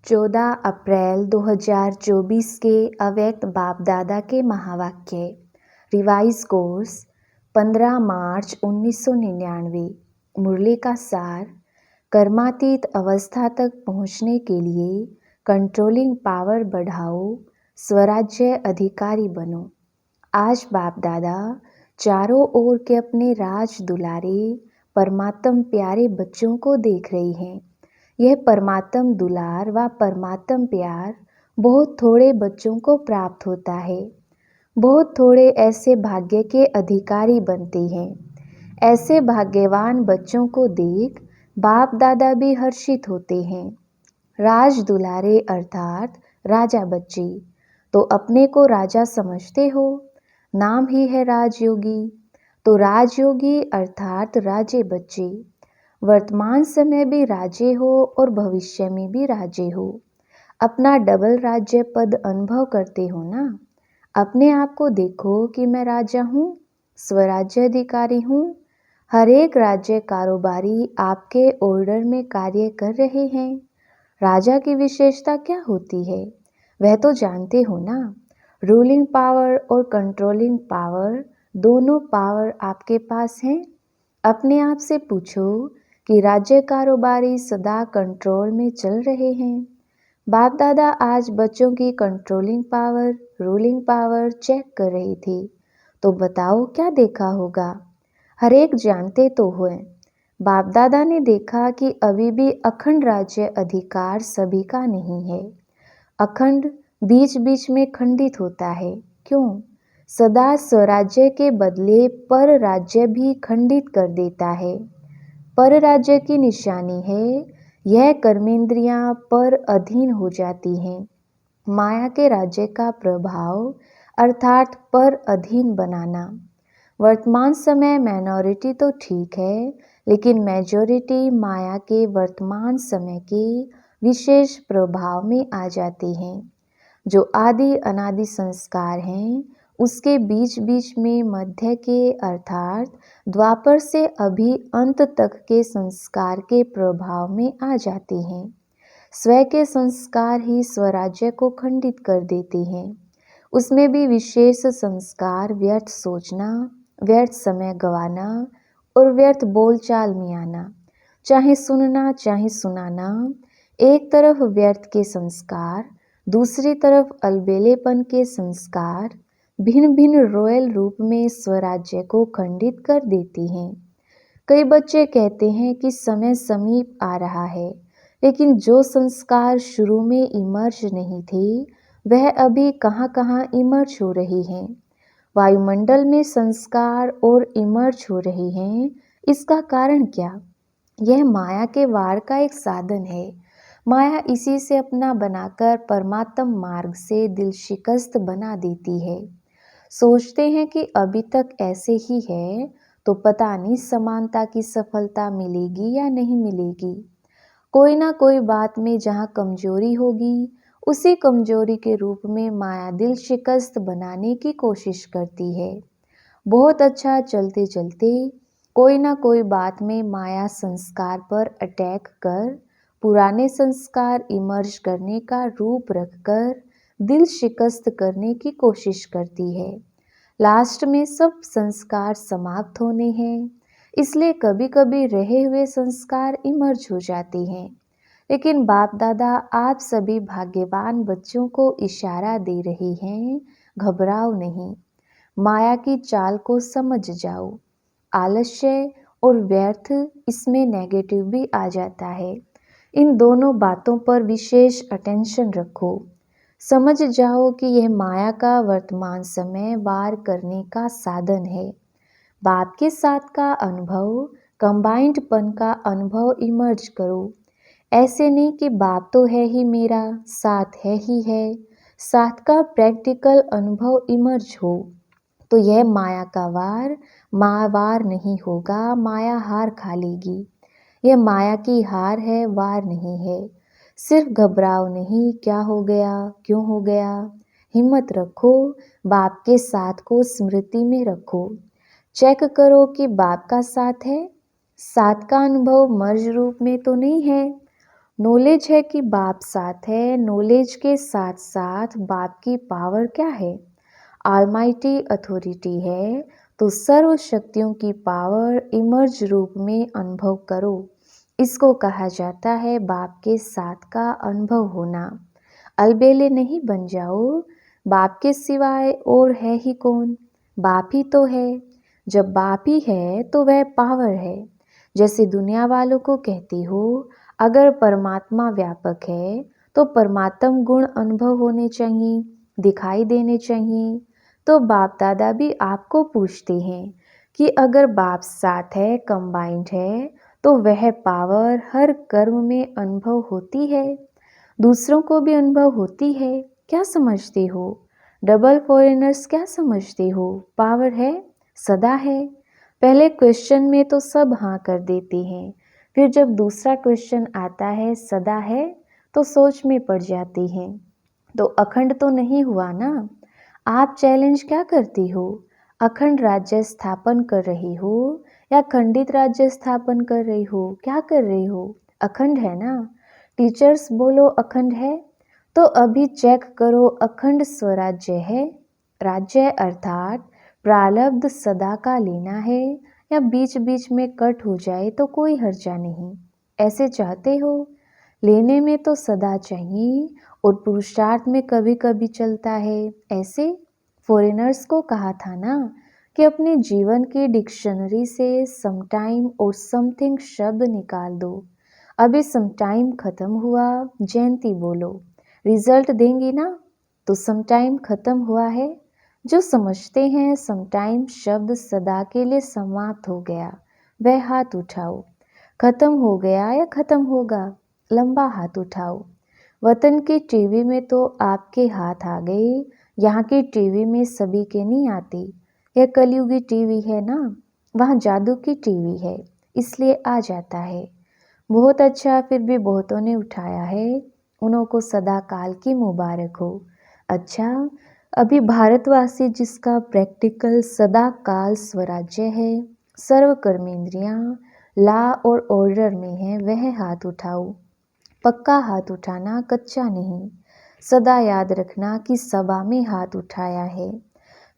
14 अप्रैल 2024 के अव्यक्त बाप दादा के महावाक्य। रिवाइज कोर्स 15 मार्च 1999। मुरली का सार। कर्मातीत अवस्था तक पहुंचने के लिए कंट्रोलिंग पावर बढ़ाओ, स्वराज्य अधिकारी बनो। आज बाप दादा चारों ओर के अपने राज दुलारे परमात्म प्यारे बच्चों को देख रही हैं। यह परमात्म दुलार व परमात्म प्यार बहुत थोड़े बच्चों को प्राप्त होता है। बहुत थोड़े ऐसे भाग्य के अधिकारी बनते हैं। ऐसे भाग्यवान बच्चों को देख बाप दादा भी हर्षित होते हैं। राज दुलारे अर्थात राजा बच्चे, तो अपने को राजा समझते हो। नाम ही है राजयोगी, तो राजयोगी अर्थात राजे बच्चे। वर्तमान समय भी राजे हो और भविष्य में भी राजे हो। अपना डबल राज्य पद अनुभव करते हो ना। अपने आप को देखो कि मैं राजा हूँ, स्वराज्य अधिकारी हूँ। हर एक राज्य कारोबारी आपके ऑर्डर में कार्य कर रहे हैं। राजा की विशेषता क्या होती है वह तो जानते हो ना। रूलिंग पावर और कंट्रोलिंग पावर, दोनों पावर आपके पास हैं। अपने आप से पूछो कि राज्य कारोबारी सदा कंट्रोल में चल रहे हैं। बाप दादा आज बच्चों की controlling power, ruling power check कर रही थी, तो बताओ क्या देखा होगा। हर एक जानते तो हुए। बाप दादा ने देखा कि अभी भी अखंड राज्य अधिकार सभी का नहीं है। अखंड बीच बीच में खंडित होता है। क्यों? सदा स्वराज्य के बदले पर राज्य भी खंडित कर देता है। पर राज्य की निशानी है यह कर्मेंद्रियां पर अधीन हो जाती हैं। माया के राज्य का प्रभाव अर्थात पर अधीन बनाना। वर्तमान समय माइनॉरिटी तो ठीक है, लेकिन मेजॉरिटी माया के वर्तमान समय के विशेष प्रभाव में आ जाती हैं। जो आदि अनादि संस्कार हैं उसके बीच बीच में मध्य के अर्थात द्वापर से अभी अंत तक के संस्कार के प्रभाव में आ जाते हैं। स्व के संस्कार ही स्वराज्य को खंडित कर देते हैं। उसमें भी विशेष संस्कार व्यर्थ सोचना, व्यर्थ समय गंवाना और व्यर्थ बोलचाल में आना, चाहे सुनना चाहे सुनाना। एक तरफ व्यर्थ के संस्कार, दूसरी तरफ अलबेलेपन के संस्कार भिन्न भिन्न रॉयल रूप में स्वराज्य को खंडित कर देती हैं। कई बच्चे कहते हैं कि समय समीप आ रहा है, लेकिन जो संस्कार शुरू में इमर्ज नहीं थे वह अभी कहाँ कहाँ इमर्ज हो रही हैं। वायुमंडल में संस्कार और इमर्ज हो रही हैं। इसका कारण क्या? यह माया के वार का एक साधन है। माया इसी से अपना बनाकर परमात्म मार्ग से दिल शिकस्त बना देती है। सोचते हैं कि अभी तक ऐसे ही है तो पता नहीं समानता की सफलता मिलेगी या नहीं मिलेगी। कोई ना कोई बात में जहाँ कमजोरी होगी उसी कमजोरी के रूप में माया दिल शिकस्त बनाने की कोशिश करती है। बहुत अच्छा चलते चलते कोई ना कोई बात में माया संस्कार पर अटैक कर पुराने संस्कार इमर्ज करने का रूप रखकर दिल शिकस्त करने की कोशिश करती है। लास्ट में सब संस्कार समाप्त होने हैं, इसलिए कभी कभी रहे हुए संस्कार इमर्ज हो जाते हैं। लेकिन बाप दादा आप सभी भाग्यवान बच्चों को इशारा दे रहे हैं, घबराओ नहीं। माया की चाल को समझ जाओ। आलस्य और व्यर्थ, इसमें नेगेटिव भी आ जाता है। इन दोनों बातों पर विशेष अटेंशन रखो। समझ जाओ कि यह माया का वर्तमान समय वार करने का साधन है। बाप के साथ का अनुभव, कंबाइंड पन का अनुभव इमर्ज करो। ऐसे नहीं कि बाप तो है ही मेरा, साथ है ही है। साथ का प्रैक्टिकल अनुभव इमर्ज हो तो यह माया का वार मायावार नहीं होगा, माया हार खा लेगी। यह माया की हार है, वार नहीं है। सिर्फ घबराओ नहीं, क्या हो गया, क्यों हो गया। हिम्मत रखो, बाप के साथ को स्मृति में रखो। चेक करो कि बाप का साथ है। साथ का अनुभव मर्ज रूप में तो नहीं है। नॉलेज है कि बाप साथ है, नॉलेज के साथ साथ बाप की पावर क्या है? ऑलमाइटी अथॉरिटी है, तो सर्व शक्तियों की पावर इमर्ज रूप में अनुभव करो। इसको कहा जाता है बाप के साथ का अनुभव होना। अलबेले नहीं बन जाओ, बाप के सिवाय और है ही कौन? बाप ही तो है। जब बाप ही है तो वह पावर है। जैसे दुनिया वालों को कहती हो, अगर परमात्मा व्यापक है तो परमात्म गुण अनुभव होने चाहिए, दिखाई देने चाहिए। तो बाप दादा भी आपको पूछते हैं कि अगर बाप साथ है, कंबाइंड है, तो वह पावर हर कर्म में अनुभव होती है, दूसरों को भी अनुभव होती है। क्या समझते हो? डबल फॉरेनर्स क्या समझते हो? पावर है, सदा है। पहले क्वेश्चन में तो सब हाँ कर देते हैं, फिर जब दूसरा क्वेश्चन आता है सदा है, तो सोच में पड़ जाते हैं। तो अखंड तो नहीं हुआ ना। आप चैलेंज क्या करती हो? अखंड राज्य स्थापन कर रही हो या खंडित राज्य स्थापन कर रही हो? क्या कर रही हो? अखंड है ना। टीचर्स बोलो अखंड है, तो अभी चेक करो अखंड स्वराज्य है। राज्य अर्थात प्रारब्ध सदा का लेना है, या बीच बीच में कट हो जाए तो कोई हर्जा नहीं। ऐसे चाहते हो? लेने में तो सदा चाहिए और पुरुषार्थ में कभी कभी चलता है। ऐसे फॉरेनर्स को कहा था ना कि अपने जीवन की डिक्शनरी से समटाइम और समथिंग शब्द निकाल दो। अभी समटाइम खत्म हुआ, जयंती बोलो। रिजल्ट देंगी ना, तो समटाइम खत्म हुआ है। जो समझते हैं समटाइम शब्द सदा के लिए समाप्त हो गया, वह हाथ उठाओ। खत्म हो गया या खत्म होगा? लंबा हाथ उठाओ। वतन की टीवी में तो आपके हाथ आ गए, यहाँ की टीवी में सभी के नहीं आती। यह कलयुगी टीवी है ना, वहाँ जादू की टीवी है, इसलिए आ जाता है। बहुत अच्छा, फिर भी बहुतों ने उठाया है, उन्हों को सदा काल की मुबारक हो। अच्छा, अभी भारतवासी जिसका प्रैक्टिकल सदा काल स्वराज्य है, सर्व कर्मेंद्रियां ला और ऑर्डर में है, वह हाथ उठाओ। पक्का हाथ उठाना, कच्चा नहीं। सदा याद रखना कि सभा में हाथ उठाया है।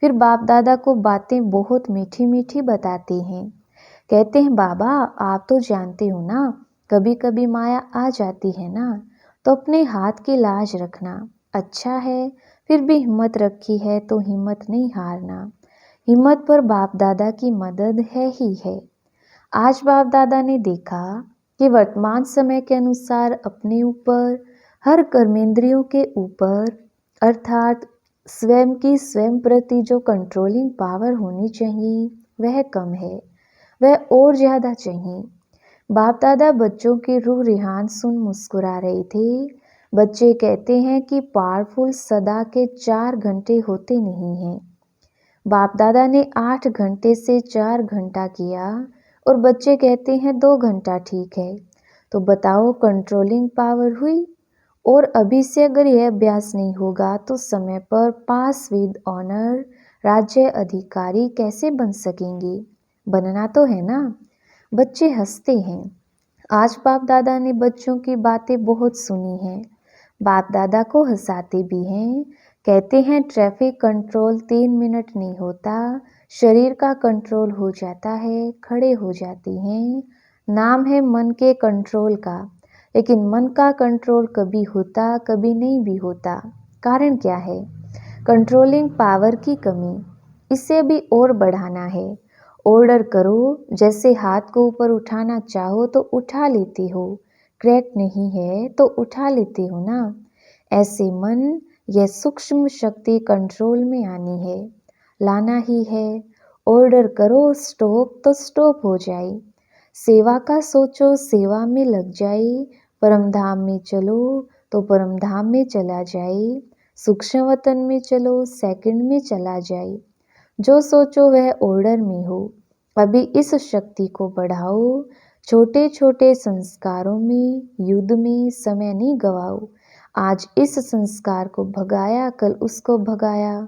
फिर बाप दादा को बातें बहुत मीठी मीठी बताते हैं। कहते हैं बाबा आप तो जानते हो ना, कभी कभी माया आ जाती है ना, तो अपने हाथ की लाज रखना। अच्छा है, फिर भी हिम्मत रखी है तो हिम्मत नहीं हारना। हिम्मत पर बाप दादा की मदद है ही है। आज बाप दादा ने देखा कि वर्तमान समय के अनुसार अपने ऊपर, हर कर्मेंद्रियों के ऊपर, अर्थात स्वयं की स्वयं प्रति जो कंट्रोलिंग पावर होनी चाहिए वह कम है, वह और ज़्यादा चाहिए। बाप दादा बच्चों के रूह रिहान सुन मुस्कुरा रहे थे। बच्चे कहते हैं कि पावरफुल सदा के 4 घंटे होते नहीं हैं। बाप दादा ने 8 घंटे से 4 घंटा किया और बच्चे कहते हैं 2 घंटा ठीक है। तो बताओ कंट्रोलिंग पावर हुई? और अभी से अगर यह अभ्यास नहीं होगा तो समय पर पास विद ऑनर राज्य अधिकारी कैसे बन सकेंगे? बनना तो है ना। बच्चे हंसते हैं। आज बाप दादा ने बच्चों की बातें बहुत सुनी हैं। बाप दादा को हंसाते भी हैं। कहते हैं ट्रैफिक कंट्रोल 3 मिनट नहीं होता, शरीर का कंट्रोल हो जाता है, खड़े हो जाती हैं। नाम है मन के कंट्रोल का, लेकिन मन का कंट्रोल कभी होता कभी नहीं भी होता। कारण क्या है? कंट्रोलिंग पावर की कमी। इसे भी और बढ़ाना है। ऑर्डर करो, जैसे हाथ को ऊपर उठाना चाहो तो उठा लेते हो, क्रैक नहीं है तो उठा लेते हो ना। ऐसे मन, यह सूक्ष्म शक्ति कंट्रोल में आनी है, लाना ही है। ऑर्डर करो स्टॉप तो स्टॉप हो जाए। सेवा का सोचो, सेवा में लग जाए। परमधाम में चलो तो परमधाम में चला जाए। सूक्ष्म वतन में चलो, सेकंड में चला जाए। जो सोचो वह ऑर्डर में हो। अभी इस शक्ति को बढ़ाओ। छोटे छोटे संस्कारों में, युद्ध में समय नहीं गवाओ। आज इस संस्कार को भगाया, कल उसको भगाया।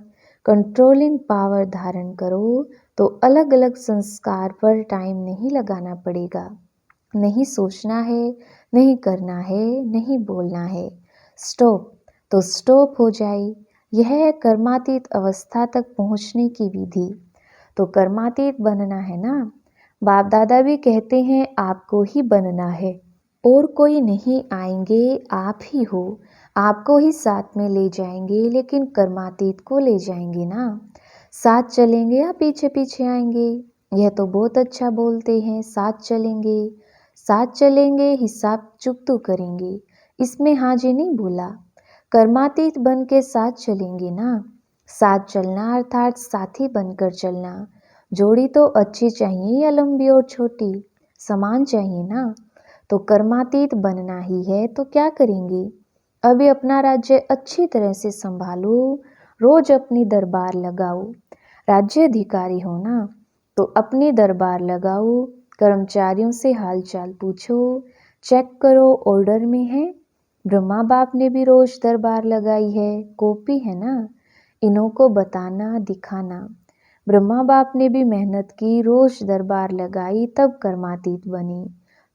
कंट्रोलिंग पावर धारण करो तो अलग अलग संस्कार पर टाइम नहीं लगाना पड़ेगा। नहीं सोचना है, नहीं करना है, नहीं बोलना है, स्टॉप, तो स्टॉप हो जाए। यह है कर्मातीत अवस्था तक पहुंचने की विधि। तो कर्मातीत बनना है ना। बाप दादा भी कहते हैं आपको ही बनना है, और कोई नहीं आएंगे, आप ही हो। आपको ही साथ में ले जाएंगे, लेकिन कर्मातीत को ले जाएंगे ना। साथ चलेंगे या पीछे पीछे आएंगे? यह तो बहुत अच्छा बोलते हैं, साथ चलेंगे। साथ चलेंगे, हिसाब चुकतू करेंगे, इसमें हाँ जी नहीं बोला। कर्मातीत बन के साथ चलेंगे ना। साथ चलना अर्थात साथी बनकर चलना। जोड़ी तो अच्छी चाहिए या लंबी और छोटी? समान चाहिए ना। तो कर्मातीत बनना ही है तो क्या करेंगे? अभी अपना राज्य अच्छी तरह से संभालो, रोज अपनी दरबार लगाओ। राज्य अधिकारी हो ना, तो अपनी दरबार लगाओ, कर्मचारियों से हालचाल पूछो, चेक करो ऑर्डर में है। ब्रह्मा बाप ने भी रोज दरबार लगाई है, कॉपी है ना। इन्हों को बताना दिखाना। ब्रह्मा बाप ने भी मेहनत की, रोज दरबार लगाई, तब कर्मातीत बनी।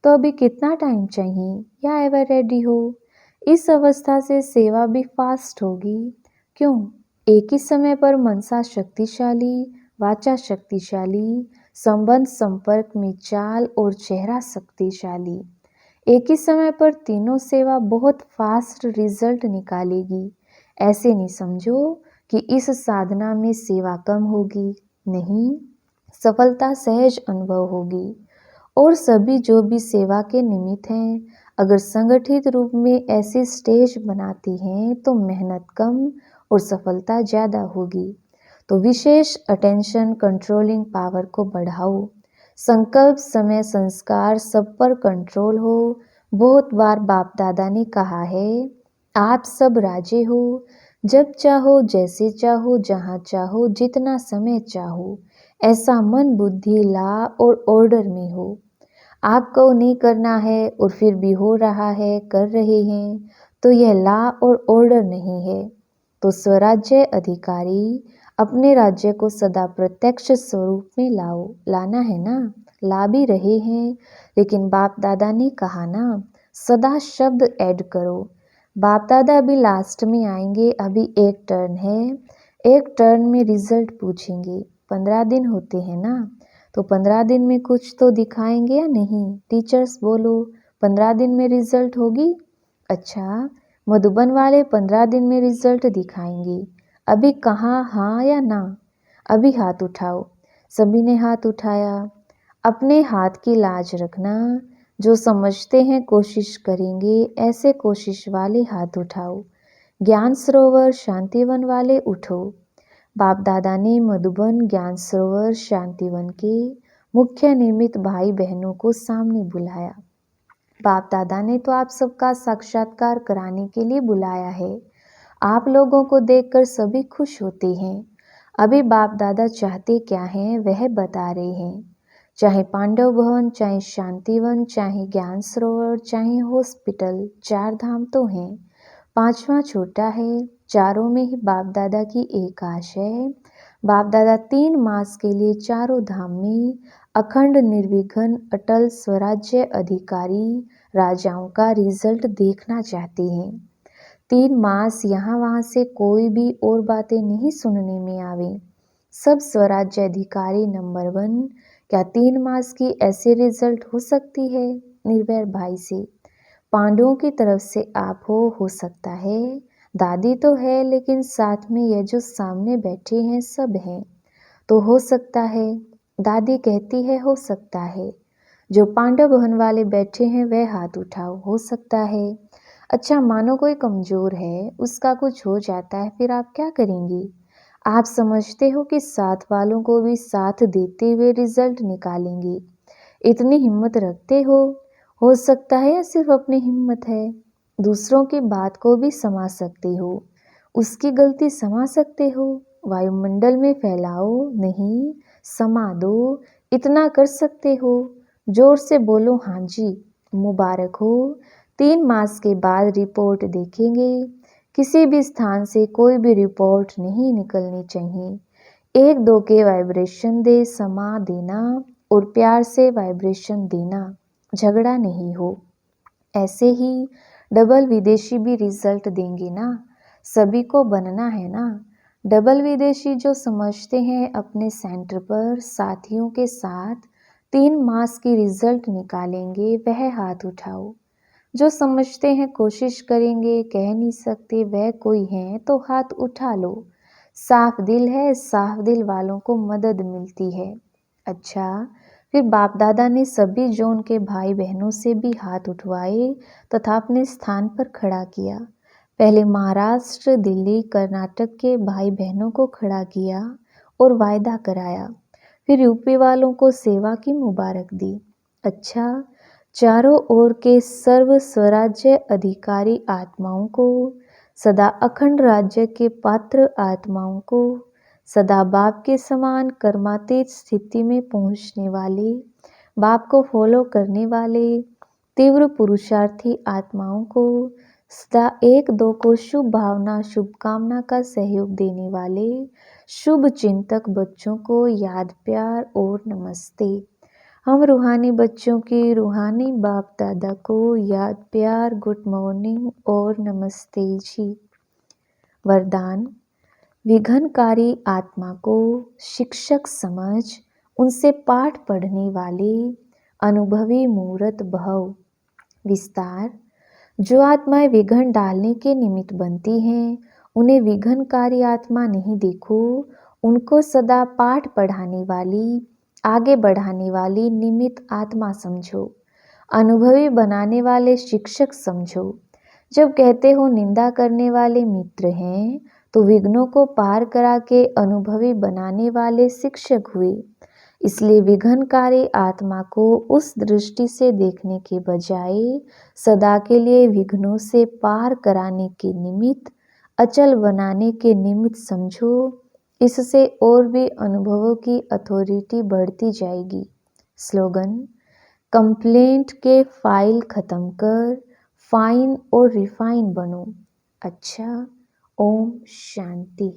तो अभी कितना टाइम चाहिए या एवर रेडी हो? इस अवस्था से सेवा भी फास्ट होगी। क्यों? एक ही समय पर मनसा शक्तिशाली, वाचा शक्तिशाली, संबंध संपर्क में चाल और चेहरा शक्तिशाली। एक ही समय पर तीनों सेवा बहुत फास्ट रिजल्ट निकालेगी। ऐसे नहीं समझो कि इस साधना में सेवा कम होगी, नहीं, सफलता सहज अनुभव होगी। और सभी जो भी सेवा के निमित्त हैं, अगर संगठित रूप में ऐसी स्टेज बनाती हैं तो मेहनत कम और सफलता ज़्यादा होगी। तो विशेष अटेंशन कंट्रोलिंग पावर को बढ़ाओ। संकल्प समय संस्कार सब पर कंट्रोल हो। बहुत बार बाप दादा ने कहा है, आप सब राजे हो, जब चाहो जैसे चाहो जहाँ चाहो जितना समय चाहो, ऐसा मन बुद्धि ला और ऑर्डर में हो। आपको नहीं करना है और फिर भी हो रहा है, कर रहे हैं, तो यह ला और ऑर्डर नहीं है। तो स्वराज्य अधिकारी अपने राज्य को सदा प्रत्यक्ष स्वरूप में लाना है ना। ला भी रहे हैं, लेकिन बाप दादा ने कहा ना, सदा शब्द ऐड करो। बाप दादा अभी लास्ट में आएंगे, अभी एक टर्न है। एक टर्न में रिजल्ट पूछेंगे। 15 दिन होते हैं ना, तो 15 दिन में कुछ तो दिखाएंगे या नहीं? टीचर्स बोलो, 15 दिन में रिजल्ट होगी? अच्छा, मधुबन वाले 15 दिन में रिजल्ट दिखाएंगे। अभी कहाँ, हाँ या ना? अभी हाथ उठाओ। सभी ने हाथ उठाया। अपने हाथ की लाज रखना। जो समझते हैं कोशिश करेंगे, ऐसे कोशिश वाले हाथ उठाओ। ज्ञान सरोवर शांतिवन वाले उठो। बाप दादा ने मधुबन ज्ञान सरोवर शांतिवन के मुख्य निमित्त भाई बहनों को सामने बुलाया। बाप दादा ने तो आप सबका साक्षात्कार कराने के लिए बुलाया है। आप लोगों को देखकर सभी खुश होते हैं। अभी बाप दादा चाहते क्या हैं वह बता रहे हैं। चाहे पांडव भवन, चाहे शांतिवन, चाहे ज्ञान सरोवर, चाहे हॉस्पिटल, 4 धाम तो हैं, 5वां छोटा है। चारों में ही बाप दादा की एक आश है। बाप दादा 3 मास के लिए चारों धाम में अखंड निर्विघ्न अटल स्वराज्य अधिकारी राजाओं का रिजल्ट देखना चाहते हैं। 3 मास यहाँ वहाँ से कोई भी और बातें नहीं सुनने में आवे। सब स्वराज्य अधिकारी नंबर 1। क्या 3 मास की ऐसे रिजल्ट हो सकती है? निर्भय भाई से, पांडवों की तरफ से आप हो सकता है। दादी तो है, लेकिन साथ में यह जो सामने बैठे हैं सब हैं, तो हो सकता है। दादी कहती है हो सकता है। जो पांडव भवन वाले बैठे हैं वह हाथ उठाओ, हो सकता है। अच्छा, मानो कोई कमजोर है, उसका कुछ हो जाता है, फिर आप क्या करेंगी? आप समझते हो कि साथ वालों को भी साथ देते हुए रिजल्ट निकालेंगे। इतनी हिम्मत रखते हो सकता है, या सिर्फ अपनी हिम्मत है? दूसरों की बात को भी समा सकते हो, उसकी गलती समा सकते हो। वायुमंडल में फैलाओ नहीं, समा दो, इतना कर सकते हो। जोर से बोलो हाँ जी, मुबारक हो। 3 मास के बाद रिपोर्ट देखेंगे। किसी भी स्थान से कोई भी रिपोर्ट नहीं निकलनी चाहिए। 1-2 के वाइब्रेशन दे, समा देना और प्यार से वाइब्रेशन देना, झगड़ा नहीं हो। ऐसे ही डबल विदेशी भी रिजल्ट देंगे ना, सभी को बनना है ना। डबल विदेशी जो समझते हैं अपने सेंटर पर साथियों के साथ 3 मास की रिजल्ट निकालेंगे वह हाथ उठाओ। जो समझते हैं कोशिश करेंगे कह नहीं सकते वह कोई है तो हाथ उठा लो। साफ दिल है, साफ दिल वालों को मदद मिलती है। अच्छा, फिर बाप दादा ने सभी जोन के भाई बहनों से भी हाथ उठवाए तथा अपने स्थान पर खड़ा किया। पहले महाराष्ट्र, दिल्ली, कर्नाटक के भाई बहनों को खड़ा किया और वायदा कराया। फिर यूपी वालों को सेवा की मुबारक दी। अच्छा, चारों ओर के सर्व स्वराज्य अधिकारी आत्माओं को, सदा अखंड राज्य के पात्र आत्माओं को, सदा बाप के समान कर्मातीत स्थिति में पहुंचने वाले, बाप को फॉलो करने वाले तीव्र पुरुषार्थी आत्माओं को, सदा एक दो को शुभ भावना शुभकामना का सहयोग देने वाले शुभ चिंतक बच्चों को याद प्यार और नमस्ते। हम रूहानी बच्चों की रूहानी बाप दादा को याद प्यार गुड मॉर्निंग और नमस्ते जी। वरदान, विघ्नकारी आत्मा को शिक्षक समझ उनसे पाठ पढ़ने वाले अनुभवी मूर्त भव। विस्तार, जो आत्माएं विघ्न डालने के निमित्त बनती हैं उन्हें विघ्नकारी आत्मा नहीं देखो, उनको सदा पाठ पढ़ाने वाली, आगे बढ़ाने वाली निमित्त आत्मा समझो, अनुभवी बनाने वाले शिक्षक समझो। जब कहते हो निंदा करने वाले मित्र हैं तो विघ्नों को पार करा के अनुभवी बनाने वाले शिक्षक हुए। इसलिए विघ्नकारी आत्मा को उस दृष्टि से देखने के बजाय सदा के लिए विघ्नों से पार कराने के निमित्त, अचल बनाने के निमित्त समझो। इससे और भी अनुभवों की अथॉरिटी बढ़ती जाएगी। स्लोगन, कंप्लेंट के फाइल खत्म कर फाइन और रिफाइन बनो। अच्छा, ओम शांति।